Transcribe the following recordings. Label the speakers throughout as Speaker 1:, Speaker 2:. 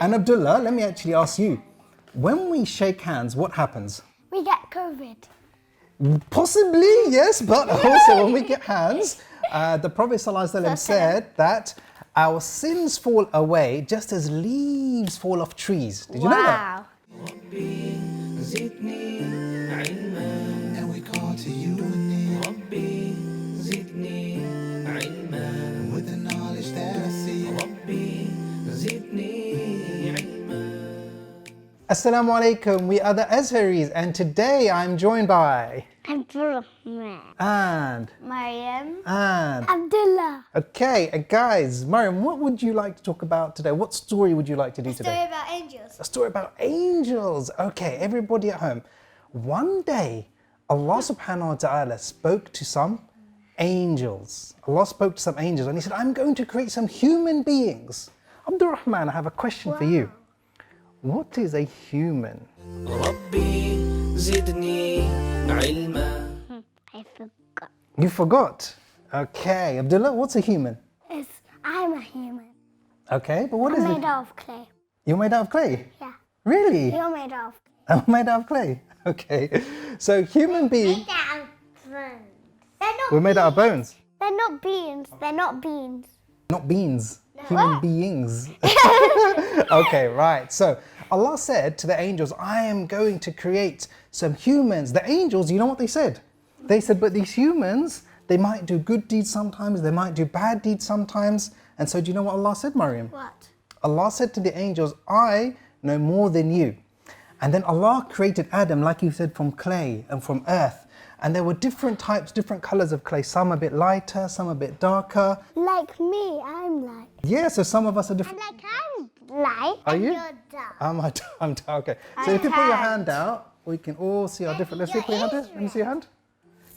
Speaker 1: And Abdullah, let me actually ask you, when we shake hands, what happens?
Speaker 2: We get COVID.
Speaker 1: Possibly, yes, but also when we get hands, the Prophet ﷺ said that our sins fall away just as leaves fall off trees. Did you know that?
Speaker 3: And we call to you with the knowledge that I see.
Speaker 1: Assalamu alaikum, we are the Azharis, and today I'm joined by
Speaker 2: Abdulrahman.
Speaker 1: and
Speaker 2: Mariam.
Speaker 1: Abdullah. Okay, guys, Mariam, what would you like to talk about today? What story would you like to do today?
Speaker 2: Story about angels.
Speaker 1: A story about angels. Okay, everybody at home. One day, Allah subhanahu wa ta'ala spoke to some angels. Allah spoke to some angels and he said, I'm going to create some human beings. Abdurrahman, I have a question for you. What is a human?
Speaker 2: I forgot.
Speaker 1: You forgot? Okay, Abdullah, what's a human?
Speaker 2: I'm a human.
Speaker 1: Okay, but what is
Speaker 2: I'm
Speaker 1: it?
Speaker 2: made out of clay.
Speaker 1: You're made out of clay?
Speaker 2: Yeah.
Speaker 1: Really?
Speaker 2: You're made out of clay.
Speaker 1: I'm made out of clay. Okay, so human being, we're made out of bones.
Speaker 2: They're not beans. They're not beans.
Speaker 1: Not beans, human beings. Okay, right. So Allah said to the angels, I am going to create some humans. The angels, you know what they said? They said, but these humans, they might do good deeds sometimes, they might do bad deeds sometimes. And so do you know what Allah said, Maryam?
Speaker 2: What?
Speaker 1: Allah said to the angels, I know more than you. And then Allah created Adam, like you said, from clay and from earth. And there were different types, different colors of clay. Some a bit lighter, some a bit darker.
Speaker 2: Like me, I'm light.
Speaker 1: Yeah, so some of us are different.
Speaker 2: I'm light.
Speaker 1: Are
Speaker 2: and
Speaker 1: you?
Speaker 2: You're dark.
Speaker 1: I'm dark. Okay. So if you put your hand out, we can all see our different. Let's see, put your hand out. Let me see your hand.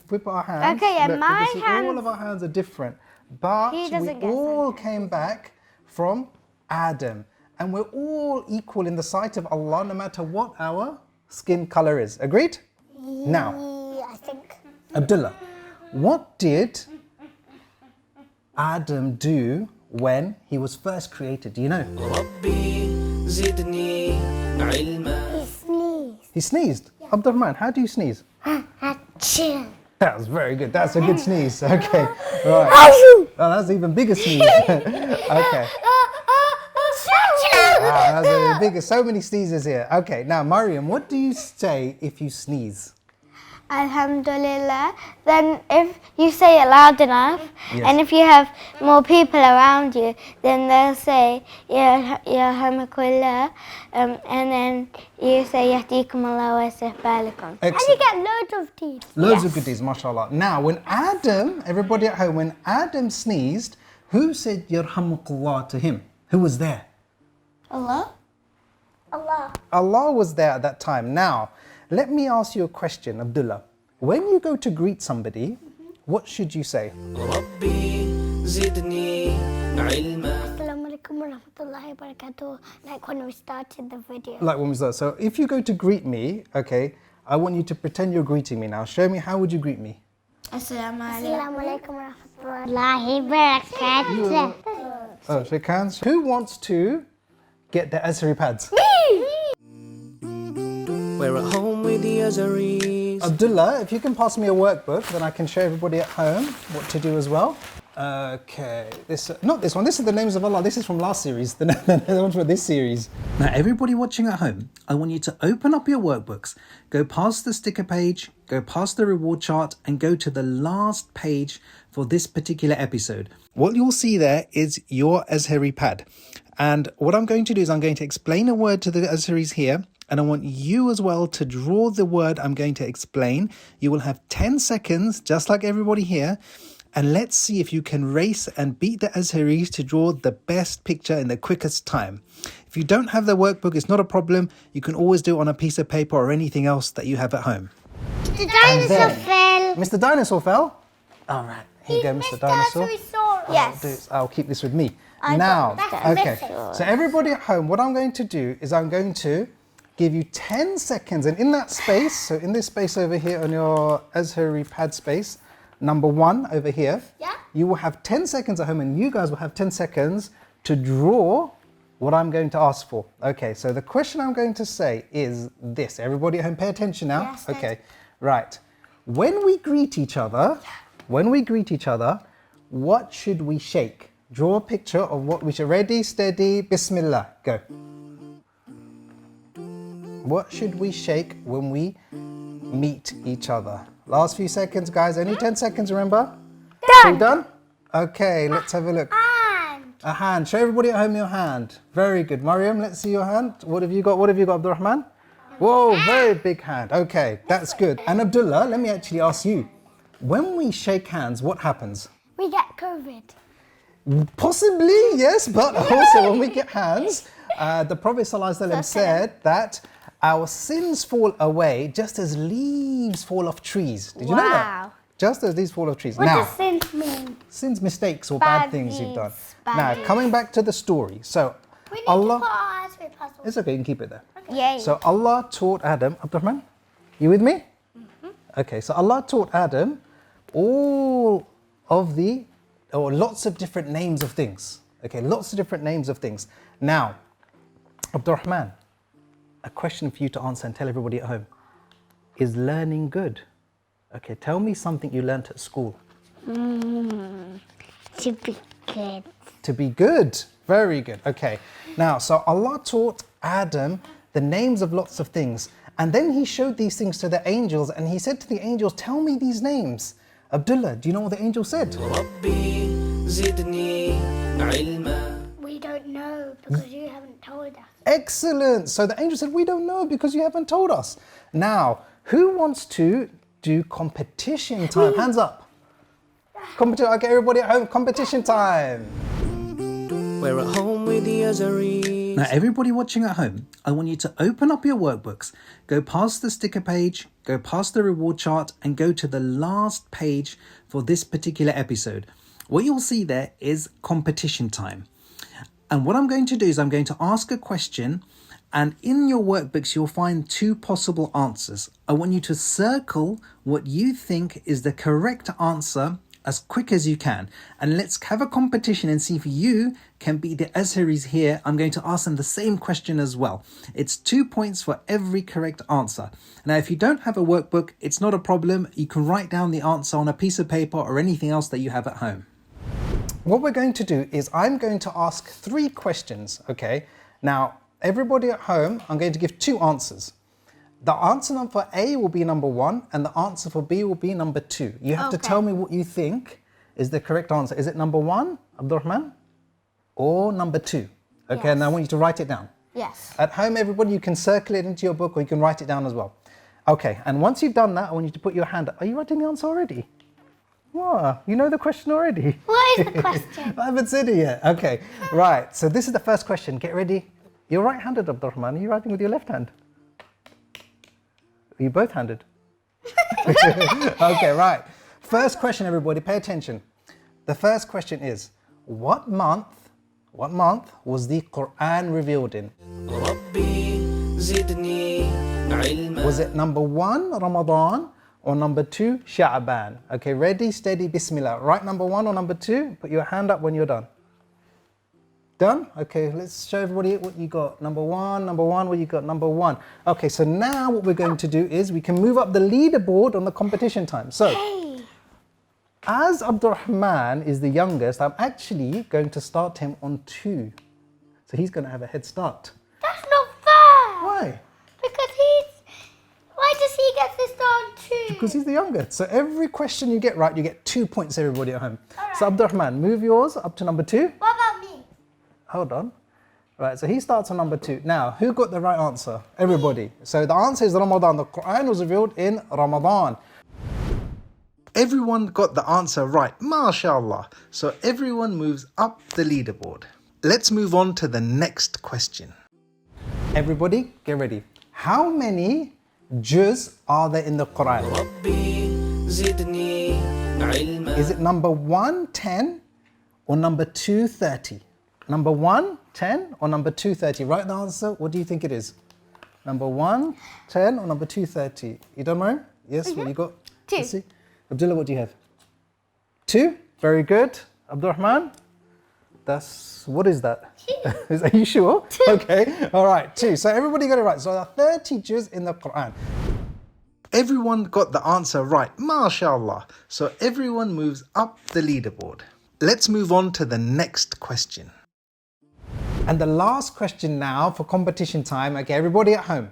Speaker 1: If we put our hands.
Speaker 2: Okay, yeah,
Speaker 1: look,
Speaker 2: my
Speaker 1: we can see
Speaker 2: hands-
Speaker 1: all of our hands are different. But
Speaker 2: He
Speaker 1: we
Speaker 2: doesn't get
Speaker 1: all came back from Adam. And we're all equal in the sight of Allah, no matter what our skin color is. Agreed? Now,
Speaker 2: Yeah, I think.
Speaker 1: Abdullah, what did Adam do when he was first created? Do you know?
Speaker 2: He sneezed.
Speaker 1: He sneezed. Abdurrahman, how do you sneeze?
Speaker 2: Achoo.
Speaker 1: That was very good. That's a good sneeze. Okay, right. Oh, that's an even bigger sneeze. Okay. That's a bigger. So many sneezes here. Okay, now Mariam, what do you say if you sneeze?
Speaker 2: Alhamdulillah. Then if you say it loud enough,
Speaker 1: Yes.
Speaker 2: and if you have more people around you, then they'll say Ya Hamakullah, and then you say Yahdikum Allah wa yaslih balakum. And you get loads of teeth.
Speaker 1: Loads of good deeds, mashallah. Now, when Adam, everybody at home, when Adam sneezed, who said Yarhamukallah to him? Who was there?
Speaker 2: Allah. Allah.
Speaker 1: Allah was there at that time. Now, let me ask you a question, Abdullah. When you go to greet somebody, what should you say?
Speaker 2: Assalamu alaikum wa rahmatullahi wa barakatuh. Like when we started the video.
Speaker 1: Like when we start. So if you go to greet me, okay, I want you to pretend you're greeting me now. Show me, how would you greet me?
Speaker 2: Assalamu alaikum wa rahmatullahi wa barakatuh.
Speaker 1: Oh, shake hands. Who wants to get the Azhari pads?
Speaker 4: We're at home with the Azharis.
Speaker 1: Abdullah, if you can pass me a workbook, then I can show everybody at home what to do as well. Okay, not this one. This is the names of Allah. This is from last series. The one for this series. Now, everybody watching at home, I want you to open up your workbooks, go past the sticker page, go past the reward chart, and go to the last page for this particular episode. What you'll see there is your Azhari pad. And what I'm going to do is I'm going to explain a word to the Azharis here. And I want you as well to draw the word I'm going to explain. You will have 10 seconds, just like everybody here. And let's see if you can race and beat the Azharis to draw the best picture in the quickest time. If you don't have the workbook, it's not a problem. You can always do it on a piece of paper or anything else that you have at home.
Speaker 2: The dinosaur fell.
Speaker 1: Mr. Dinosaur fell? All right, here you go, Mr. Dinosaur.
Speaker 2: Yes.
Speaker 1: I'll keep this with me.
Speaker 2: I
Speaker 1: Now,
Speaker 2: got that.
Speaker 1: okay, so everybody at home, what I'm going to do is I'm going to give you 10 seconds, and in that space, so in this space over here on your Azhari pad space, number 1 over here,
Speaker 2: Yeah.
Speaker 1: you will have 10 seconds at home, and you guys will have 10 seconds to draw what I'm going to ask for. Okay, so the question I'm going to say is this. Everybody at home, pay attention now.
Speaker 2: Yes, Dad.
Speaker 1: Okay, right. When we greet each other, what should we shake? Draw a picture of what we should. Ready, steady, bismillah, go. What should we shake when we meet each other? Last few seconds, guys. Only 10 seconds, remember?
Speaker 2: Done.
Speaker 1: You done? Okay, let's have a look.
Speaker 2: And
Speaker 1: A hand. Show everybody at home your hand. Very good. Mariam, let's see your hand. What have you got? What have you got, Abdurrahman? Whoa, very big hand. Okay, that's good. And Abdullah, let me actually ask you. When we shake hands, what happens?
Speaker 2: we get COVID.
Speaker 1: Possibly, yes, but also when we get hands, the Prophet ﷺ said that our sins fall away just as leaves fall off trees. Did you know that?
Speaker 2: Wow.
Speaker 1: Just as leaves fall off trees.
Speaker 2: What
Speaker 1: Now,
Speaker 2: does sins mean?
Speaker 1: sins, mistakes, or bad
Speaker 2: Bad
Speaker 1: things you've done.
Speaker 2: deeds, bad
Speaker 1: Now,
Speaker 2: deeds.
Speaker 1: coming back to the story. So,
Speaker 2: We need
Speaker 1: Allah.
Speaker 2: to put our eyes with puzzles.
Speaker 1: It's okay, you can keep it there.
Speaker 2: Yay.
Speaker 1: So Allah taught Adam, Abdurrahman, you with me? Okay, so Allah taught Adam all of lots of different names of things. Okay, lots of different names of things. Now, Abdurrahman, a question for you to answer and tell everybody at home. Is learning good? Okay, tell me something you learnt at school.
Speaker 2: To be good.
Speaker 1: To be good. Very good. Okay. Now, so Allah taught Adam the names of lots of things. And then he showed these things to the angels and he said to the angels, tell me these names. Abdullah, do you know what the angel said?
Speaker 4: ربي زدني علما.
Speaker 2: We don't know because you haven't told us.
Speaker 1: Excellent. So the angel said, we don't know because you haven't told us. Now, who wants to do competition time? Hands up. Competition. Okay, everybody at home, competition time.
Speaker 4: We're at home with the Azharis.
Speaker 5: Now, everybody watching at home, I want you to open up your workbooks, go past the sticker page, go past the reward chart, and go to the last page for this particular episode. What you'll see there is competition time. And what I'm going to do is I'm going to ask a question, and in your workbooks, you'll find two possible answers. I want you to circle what you think is the correct answer as quick as you can. And let's have a competition and see if you can beat the Azharis here. I'm going to ask them the same question as well. It's 2 points for every correct answer. Now, if you don't have a workbook, it's not a problem. You can write down the answer on a piece of paper or anything else that you have at home.
Speaker 1: What we're going to do is I'm going to ask 3 questions, okay? Now, everybody at home, I'm going to give 2 answers. The answer for A will be number 1 and the answer for B will be number 2. You have to tell me what you think is the correct answer. Is it number 1, Abdurrahman, or number 2? Okay, and I want you to write it down.
Speaker 2: Yes.
Speaker 1: At home, everybody, you can circle it into your book or you can write it down as well. Okay, and once you've done that, I want you to put your hand up. Are you writing the answer already? Wow, you know the question already?
Speaker 2: What is the question?
Speaker 1: I haven't said it yet. Okay, right. So this is the first question. Get ready. You're right-handed, Abdurrahman. Are you writing with your left hand? Are you both-handed? Okay, right. First question, everybody. Pay attention. The first question is, what month was the Qur'an revealed in?
Speaker 4: ربي زدني علما.
Speaker 1: Was it number 1, Ramadan, or number 2, Sha'ban? Okay, ready, steady, bismillah. Right, number 1 or number 2? Put your hand up when you're done. Done? Okay, let's show everybody what you got. Number 1, what you got? Number 1. Okay, so now what we're going to do is we can move up the leaderboard on the competition time. So, as Abdurrahman is the youngest, I'm actually going to start him on 2. So he's going to have a head start.
Speaker 2: That's not fair.
Speaker 1: Why?
Speaker 2: Because why does he get to start too?
Speaker 1: Because he's the youngest. So every question you get right, you get 2 points, everybody at home. So Abdurrahman, move yours up to number 2.
Speaker 2: What about me?
Speaker 1: Hold on. Right, so he starts on number 2. Now, who got the right answer? Everybody. So the answer is Ramadan. The Qur'an was revealed in Ramadan. Everyone got the answer right. MashaAllah. So everyone moves up the leaderboard. Let's move on to the next question. Everybody, get ready. How many juz are there in the Qur'an?
Speaker 4: ربي زدني علما.
Speaker 1: Is it number 1, 10, or number 2, 30? Number 1, 10, or number 2, 30? Right answer, what do you think it is? Number 1, 10, or number 2, 30? You done, Mariam? Yes, what you got?
Speaker 2: 2.
Speaker 1: Let's see. Abdullah, what do you have? 2? Very good. Abdurrahman? What is that? Are you sure? Okay, all right, 2. So everybody got it right. So there are 30 juz in the Qur'an. Everyone got the answer right, mashallah. So everyone moves up the leaderboard. Let's move on to the next question. And the last question now for competition time. Okay, everybody at home.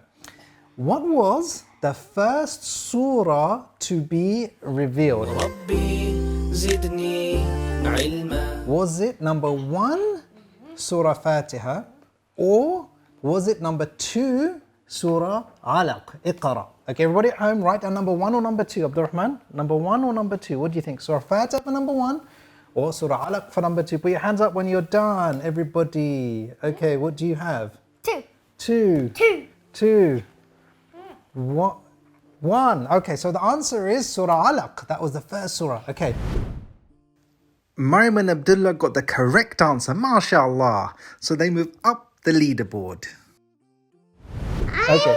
Speaker 1: What was the first surah to be revealed?
Speaker 4: ربي زدني علما.
Speaker 1: Was it number 1, Surah Fatiha, or was it number 2, Surah Alaq, Iqra? Okay, everybody at home, write down number 1 or number 2, Abdurrahman. Number 1 or number 2, what do you think? Surah Fatiha for number 1 or Surah Alaq for number 2? Put your hands up when you're done, everybody. Okay, what do you have?
Speaker 2: 2.
Speaker 1: 2.
Speaker 2: 2.
Speaker 1: 2. What? 1. Okay, so the answer is Surah Alaq. That was the first surah. Okay. Mariam and Abdullah got the correct answer, mashallah. So they move up the leaderboard.
Speaker 2: I'm on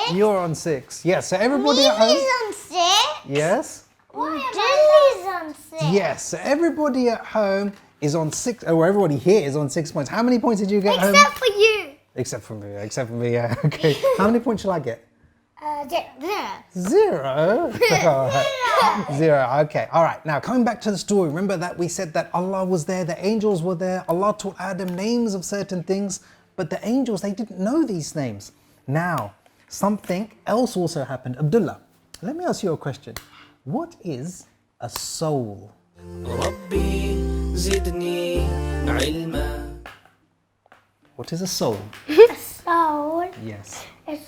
Speaker 2: 6.
Speaker 1: You're on 6. Yes, so everybody at home.
Speaker 2: Lily's on 6.
Speaker 1: Yes?
Speaker 2: Lily's on 6.
Speaker 1: Yes, so everybody at home is on 6. Oh, everybody here is on 6 points. How many points did you get home?
Speaker 2: Except for you.
Speaker 1: Except for me, yeah. Okay. How many points shall I get?
Speaker 2: 0.
Speaker 1: 0? All right. 0, okay. All right, now coming back to the story, remember that we said that Allah was there, the angels were there, Allah taught Adam names of certain things, but the angels, they didn't know these names. Now, something else also happened. Abdullah, let me ask you a question. What is a soul?
Speaker 4: ربي زدني علما.
Speaker 1: What is a soul?
Speaker 2: A soul
Speaker 1: Yes.
Speaker 2: is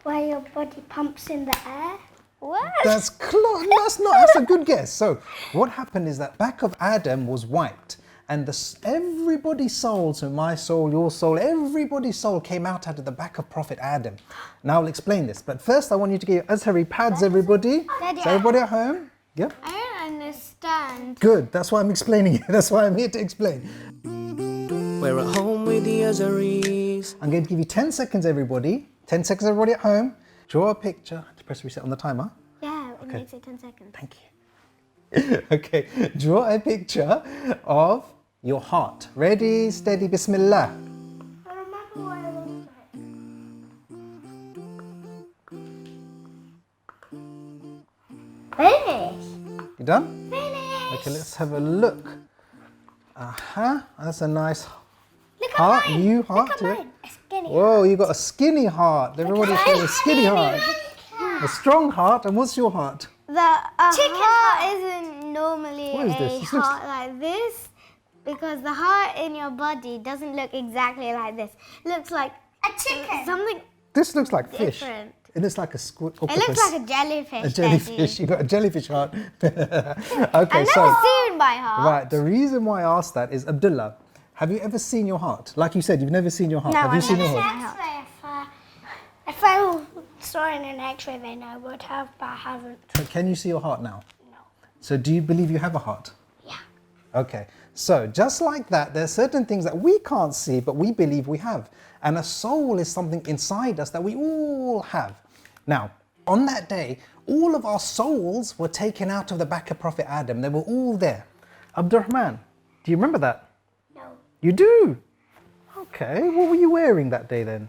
Speaker 2: where your body pumps in the air. What?
Speaker 1: That's close. That's a good guess. So what happened is that back of Adam was white, and everybody's soul, so my soul, your soul, everybody's soul came out of the back of Prophet Adam. Now I'll explain this, but first I want you to get your Azhari pads, everybody.
Speaker 2: Daddy,
Speaker 1: So everybody at home? Yep.
Speaker 2: I don't understand.
Speaker 1: Good. That's why I'm explaining it. That's why I'm here to explain.
Speaker 4: We're at home with the Azharis.
Speaker 1: I'm going to give you 10 seconds, everybody. 10 seconds, everybody at home. Draw a picture. To press reset on the timer.
Speaker 2: Yeah, it makes it 10 seconds.
Speaker 1: Thank you. Okay, draw a picture of your heart. Ready, steady, bismillah.
Speaker 2: I remember what I was Finish.
Speaker 1: You done?
Speaker 2: Finish.
Speaker 1: Okay, let's have a look. That's a nice
Speaker 2: Look at
Speaker 1: heart.
Speaker 2: mine.
Speaker 1: New heart
Speaker 2: Look
Speaker 1: to
Speaker 2: at
Speaker 1: it.
Speaker 2: mine. A skinny
Speaker 1: Whoa, you got a skinny heart. Everybody's got a skinny heart. A strong heart. And what's your heart?
Speaker 2: The heart isn't normally
Speaker 1: What is this?
Speaker 2: a
Speaker 1: This looks-
Speaker 2: heart like this because the heart in your body doesn't look exactly like this. It looks like a chicken. Something
Speaker 1: This looks like fish.
Speaker 2: different.
Speaker 1: It looks like a octopus.
Speaker 2: It looks like a jellyfish.
Speaker 1: a jellyfish. You got a jellyfish heart. Okay,
Speaker 2: I've
Speaker 1: so
Speaker 2: never seen my heart.
Speaker 1: right. The reason why I asked that is, Abdullah, have you ever seen your heart? Like you said, you've never seen your heart.
Speaker 2: No,
Speaker 1: have you
Speaker 2: I've
Speaker 1: seen
Speaker 2: never
Speaker 1: your
Speaker 2: seen
Speaker 1: heart?
Speaker 2: my heart. If I saw it in an X-ray, then I would have, but I haven't.
Speaker 1: But can you see your heart now?
Speaker 2: No.
Speaker 1: So do you believe you have a heart?
Speaker 2: Yeah.
Speaker 1: Okay, so just like that, there are certain things that we can't see, but we believe we have. And a soul is something inside us that we all have. Now, on that day, all of our souls were taken out of the back of Prophet Adam. They were all there. Abdurrahman, do you remember that?
Speaker 2: No.
Speaker 1: You do? Okay, what were you wearing that day then?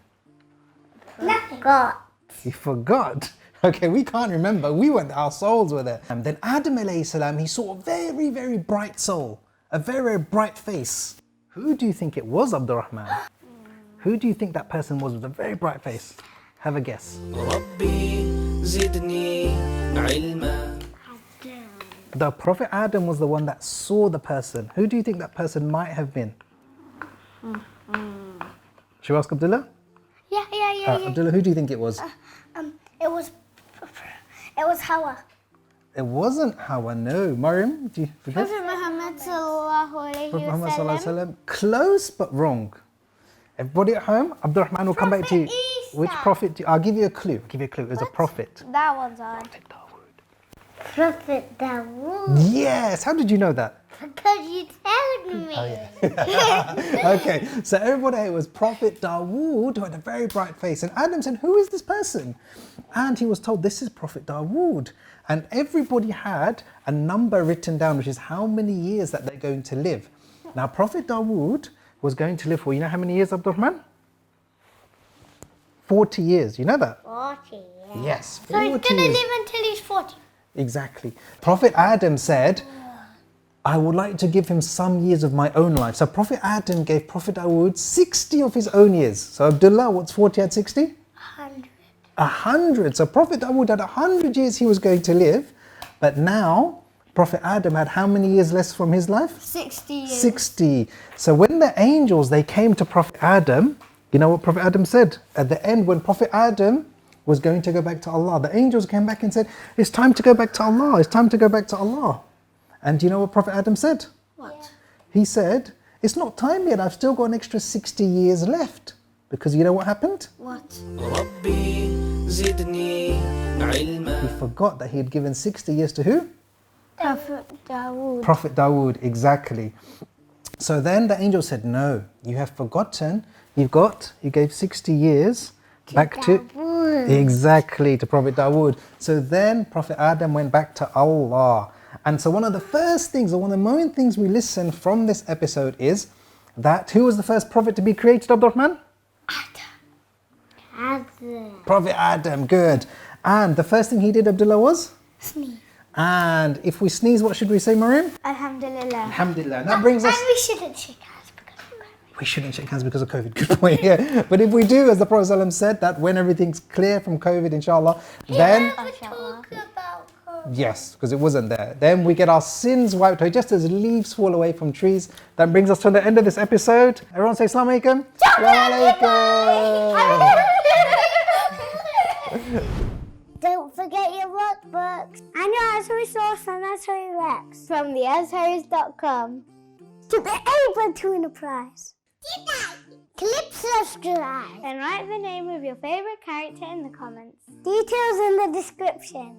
Speaker 2: Nothing. God.
Speaker 1: You forgot. Okay, we can't remember. We weren't, our souls were there. And then Adam alayhi salam, he saw a very, very bright soul, a very, very bright face. Who do you think it was, Abdurrahman? Who do you think that person was with a very bright face? Have a guess.
Speaker 4: ربي زدني علما.
Speaker 1: The Prophet Adam was the one that saw the person. Who do you think that person might have been? Should we ask Abdullah?
Speaker 2: Yeah.
Speaker 1: Abdullah, who do you think it was?
Speaker 2: It was Hawa.
Speaker 1: It wasn't Hawa, no. Mariam, do you forget?
Speaker 2: Prophet Muhammad sallallahu alayhi
Speaker 1: Prophet Muhammad sallallahu
Speaker 2: wa
Speaker 1: alaihi wasallam. Close but wrong. Everybody at home, Abdurrahman will come back to you.
Speaker 2: Prophet Isa.
Speaker 1: Which prophet? I'll give you a clue. It was a prophet.
Speaker 2: That one's hard. Prophet Dawood.
Speaker 1: Yes. How did you know that?
Speaker 2: Because you told me.
Speaker 1: Okay. So everybody, it was Prophet Dawood who had a very bright face. And Adam said, "Who is this person?" And he was told, "This is Prophet Dawood." And everybody had a number written down, which is how many years that they're going to live. Now, Prophet Dawood was going to live for, you know how many years, Abdurrahman? 40 years. You know that?
Speaker 2: 40.
Speaker 1: Yes.
Speaker 2: So he's
Speaker 1: 40
Speaker 2: going to
Speaker 1: years.
Speaker 2: live until he's 40.
Speaker 1: Exactly. Prophet Adam said, I would like to give him some years of my own life. So Prophet Adam gave Prophet Dawood 60 of his own years. So Abdullah, what's 40 at 60?
Speaker 2: 100.
Speaker 1: 100. So Prophet Dawood had 100 years he was going to live. But now, Prophet Adam had how many years less from his life?
Speaker 2: 60 years.
Speaker 1: 60. So when the angels, they came to Prophet Adam, you know what Prophet Adam said? At the end, when Prophet Adam was going to go back to Allah, the angels came back and said, it's time to go back to Allah. It's time to go back to Allah. And do you know what Prophet Adam said?
Speaker 2: What?
Speaker 1: He said, it's not time yet. I've still got an extra 60 years left. Because you know what happened?
Speaker 2: What?
Speaker 4: ربي زدني علما.
Speaker 1: He forgot that he had given 60 years to who?
Speaker 2: Prophet Dawood.
Speaker 1: Prophet Dawood, exactly. So then the angel said, no, you have forgotten. You gave 60 years back to
Speaker 2: Dawood.
Speaker 1: exactly to Prophet Dawood. So then Prophet Adam went back to Allah. And so one of the first things, or one of the main things we listen from this episode is that who was the first prophet to be created, Abdurrahman?
Speaker 2: Adam.
Speaker 1: Prophet Adam, good. And the first thing he did, Abdullah, was?
Speaker 2: Sneeze.
Speaker 1: And if we sneeze, what should we say, Marim?
Speaker 2: Alhamdulillah.
Speaker 1: Alhamdulillah. That brings us...
Speaker 2: And we shouldn't shake hands because of COVID.
Speaker 1: We shouldn't shake hands because of COVID. Good point, yeah. But if we do, as the Prophet ﷺ said, that when everything's clear from COVID, inshallah, then...
Speaker 2: Talk about COVID.
Speaker 1: Yes, because it wasn't there. Then we get our sins wiped away, just as leaves fall away from trees. That brings us to the end of this episode. Everyone say Assalamu alaikum. Assalamu alaikum.
Speaker 2: Don't forget your workbooks and your Azharis source and Azharis Rex from the Azharis.com to be able to win a prize. Click subscribe and write the name of your favorite character in the comments. Details in the description.